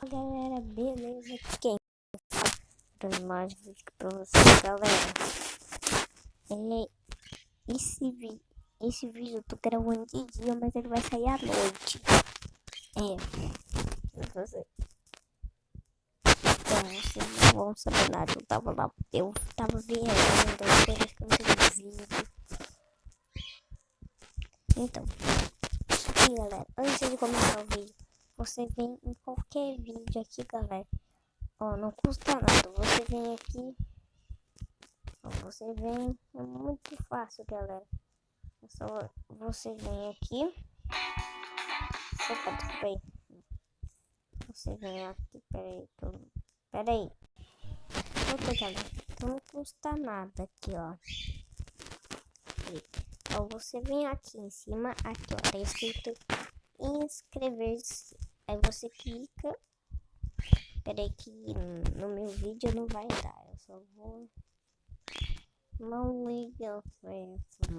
Galera, beleza? Quem faz mais vídeo pra vocês, galera? Esse vídeo eu tô gravando de dia, mas ele vai sair à noite. Vocês não vão saber nada. Eu tava vendo as câmeras de vídeo. Então, aqui, galera, antes de começar o vídeo, você vem em qualquer vídeo aqui, galera. Ó, não custa nada. Você vem aqui. Ó, você vem. É muito fácil, galera. É só você vem aqui. Opa, desculpa aí. Você vem aqui. Peraí. Ok, galera. Então não custa nada aqui, ó. Ó, você vem aqui em cima. Aqui, ó. Tá escrito inscrever-se. Aí você clica. Peraí que no meu vídeo não vai dar. Eu só vou... Não liga pra essa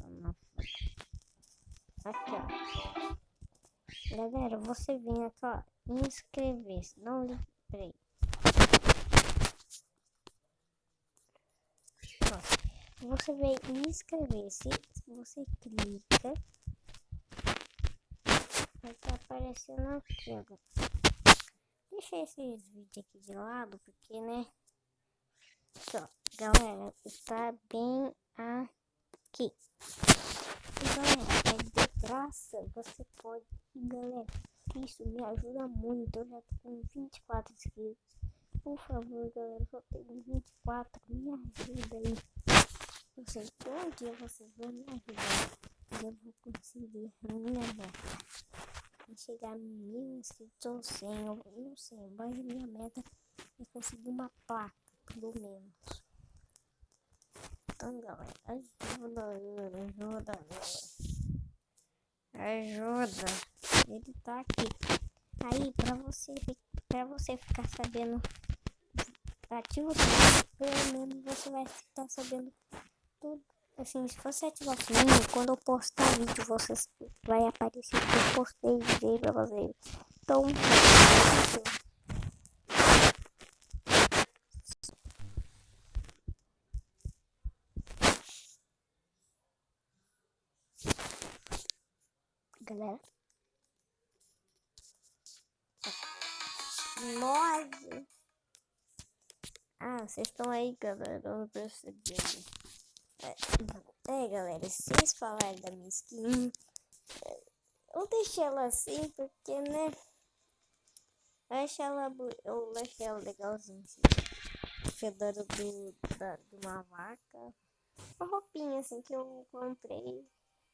na foto. Aqui, ó. Galera, você vem aqui, ó. Inscrever-se. Não liga. Peraí. Ó. Você vem inscrever-se. Você clica. Vai estar aparecendo aqui, ó. Deixa esses vídeos aqui de lado, porque, né? Aqui, ó. Galera, tá bem aqui. Galera, é de graça. Você pode. Galera, isso me ajuda muito. Eu já tô com 24 inscritos. Por favor, galera, só tenho 24. Me ajuda aí. Eu sei que um dia vocês vão me ajudar. E eu vou conseguir a minha meta. Vou chegar no 1000 inscritos ou 100. Eu não sei, mas a minha meta é conseguir uma placa, pelo menos. Então, galera, ajuda. Ele tá aqui. Aí, pra você ficar sabendo, ativa o sininho, pelo menos você vai estar sabendo tudo. Assim, se você ativar o sininho, quando eu postar vídeo, vai aparecer que eu postei vídeo pra vocês. Então, galera. Nossa! Ah, vocês estão aí, galera. Eu não percebi. Galera, se vocês falarem da minha skin, eu deixei ela assim porque, né? Eu achei ela legalzinha, assim. Fedora de uma vaca. Uma roupinha assim que eu comprei.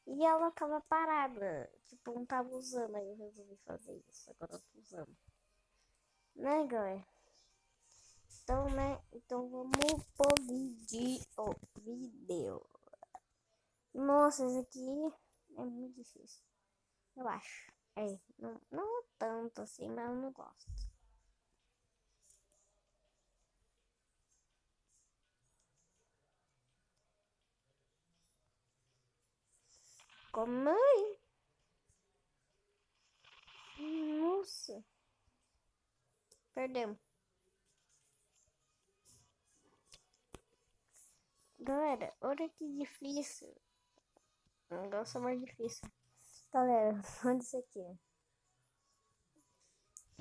E ela tava parada. Tipo, não tava usando. Aí eu resolvi fazer isso. Agora eu tô usando. Né, galera? Então, né? Então vamos pro vídeo. Nossa, esse aqui é muito difícil. Eu acho. Não tanto assim, mas eu não gosto. Como aí? Nossa. Perdemos. Galera, olha que difícil. O negócio é mais difícil. Galera, olha isso aqui.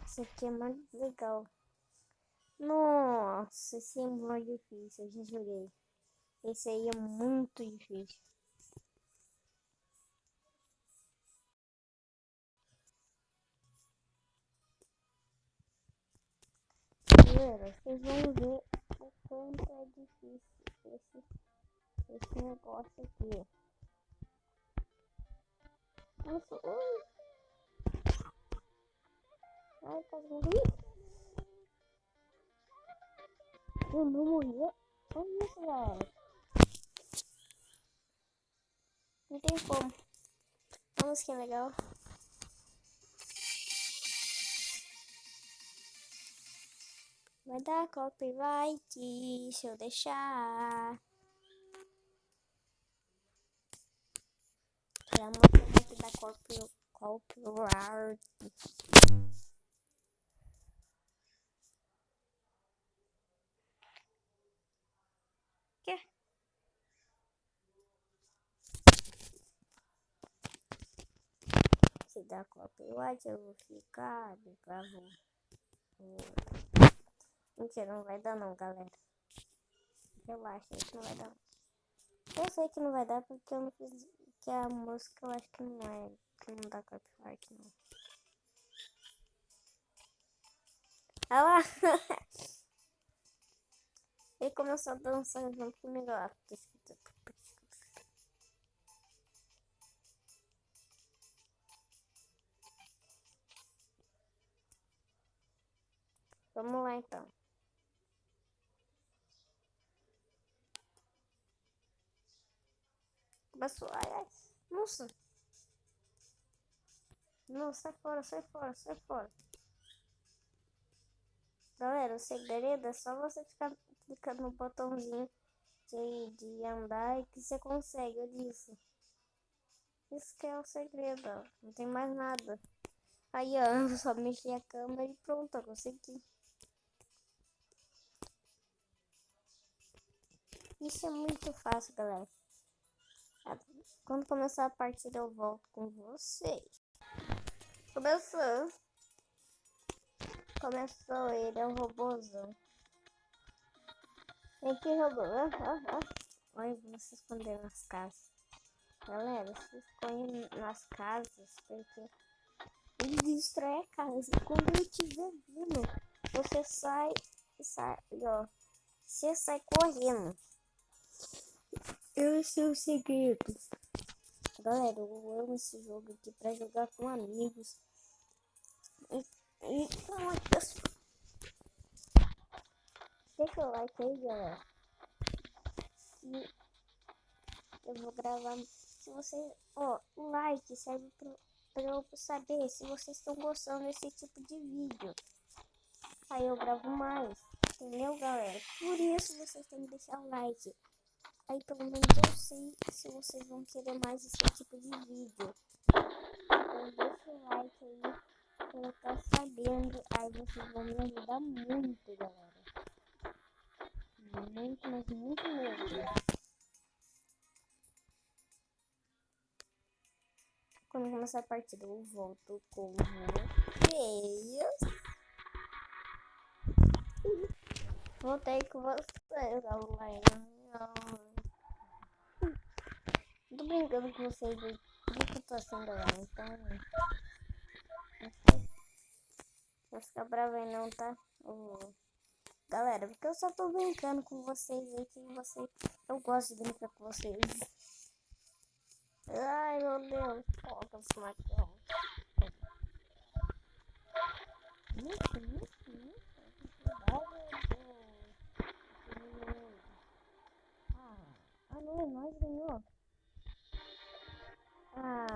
Isso aqui é mais legal. Nossa, esse é muito difícil. Eu já joguei. Esse aí é muito difícil. Galera, vocês vão ver o quanto é difícil esse negócio aqui. Nossa, ai, quase morri. Eu não morri. Olha isso, galera. Não tem como. Olha que legal. Vai dar copyright se eu deixar. Tirar muito da copyright. dar copyright, eu vou ficar, gravo. Mentira, não vai dar não, galera. Relaxa, isso não vai dar. Eu sei que não vai dar porque eu não fiz. Que a música eu acho que não é. Que não dá copyright não. Olha lá! Ele começou a dançar junto comigo lá. Vamos lá então. Começou. Ai, ai. Nossa. Não, sai fora, sai fora, sai fora. Galera, o segredo é só você ficar clicando no botãozinho de andar e que você consegue, eu disse. Isso que é o segredo, ó. Não tem mais nada. Aí, ó, eu só mexi a câmera e pronto, eu consegui. Isso é muito fácil, galera. Quando começar a partida eu volto com vocês. Começou. Começou, ele é um robôzão. Vem aqui, robô. Olha, vou se esconder nas casas. Galera, se esconde nas casas, porque ele destrói a casa. Quando ele estiver vindo, você sai, ó. Você sai correndo. Esse é o segredo. Galera, eu amo esse jogo aqui pra jogar com amigos. Deixa o like aí, galera. E eu vou gravar. Se você, ó, o like serve pra eu saber se vocês estão gostando desse tipo de vídeo. Aí eu gravo mais, entendeu, galera? Por isso vocês têm que deixar o like. Aí pelo menos eu sei se vocês vão querer mais esse tipo de vídeo. Então deixa o like aí pra eu estar sabendo. Aí vocês vão me ajudar muito, galera. Muito, mas muito mesmo. Quando começar a partida eu volto com vocês. Voltei com vocês, galera. Tô brincando com vocês aí. Que eu tô sendo lá, então. Não fica bravo aí não, tá? Galera, porque eu só tô brincando com vocês aí, que vocês. Eu gosto de brincar com vocês. Ai, meu Deus. Coloca os macacão. Ah, não, nós ganhou. Ah,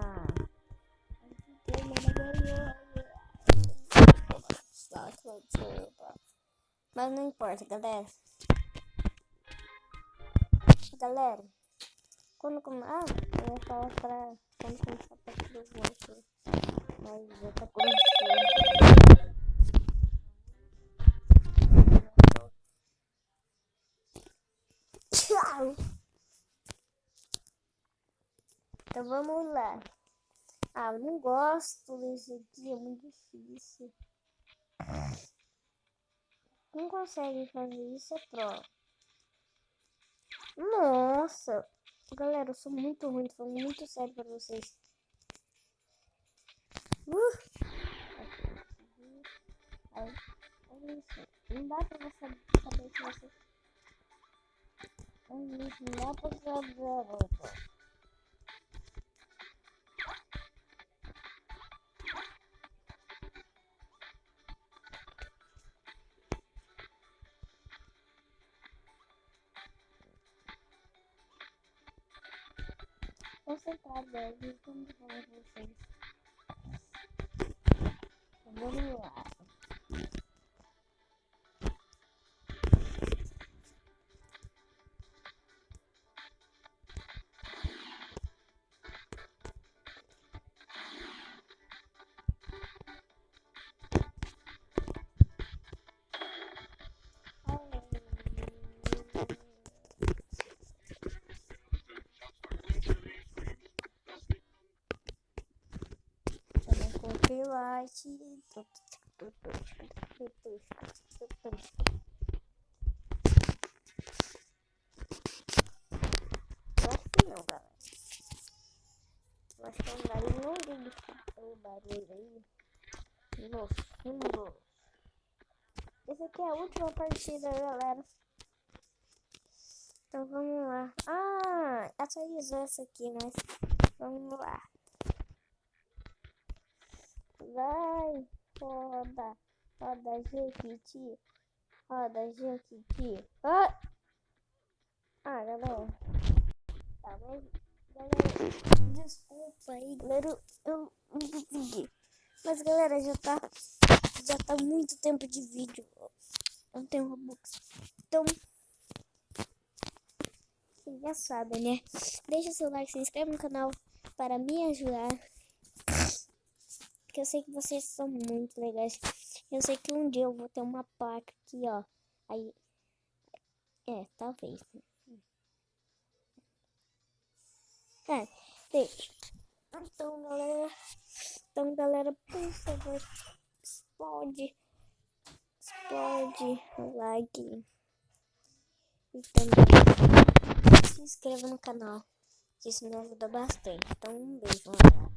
mas não importa, galera. Galera, quando eu ia falar pra quando começar a partir do voto, mas já tá começando. Tchau! Então vamos lá. Ah, eu não gosto desse aqui, é muito difícil. Não consegue fazer isso, é pro. Nossa! Galera, eu sou muito ruim, tô falando muito sério pra vocês. É isso. Não dá pra você saber se você... É isso, não dá pra saber. Concentrado, velho. Como que eu vou vocês? Vamos lá. like. Eu acho que não, galera. Eu acho que é um barulho, não ligo o barulho aí no fundo. Essa aqui é a última partida, galera. Então vamos lá. Ah, atualizou essa aqui, mas vamos lá. Vai, roda, roda, Jequiti, roda, Jequiti. Ah, galera. Tá, mas, galera, desculpa aí, galera, eu não consegui. Mas, galera, já tá muito tempo de vídeo. Eu não tenho Robux. Então, vocês já sabem, né? Deixa seu like, se inscreve no canal para me ajudar. Porque eu sei que vocês são muito legais. Eu sei que um dia eu vou ter uma placa aqui, ó. Aí, talvez. Deixa. Então, galera, por favor, explode o like. E também se inscreva no canal, que isso me ajuda bastante. Então, um beijo, um abraço.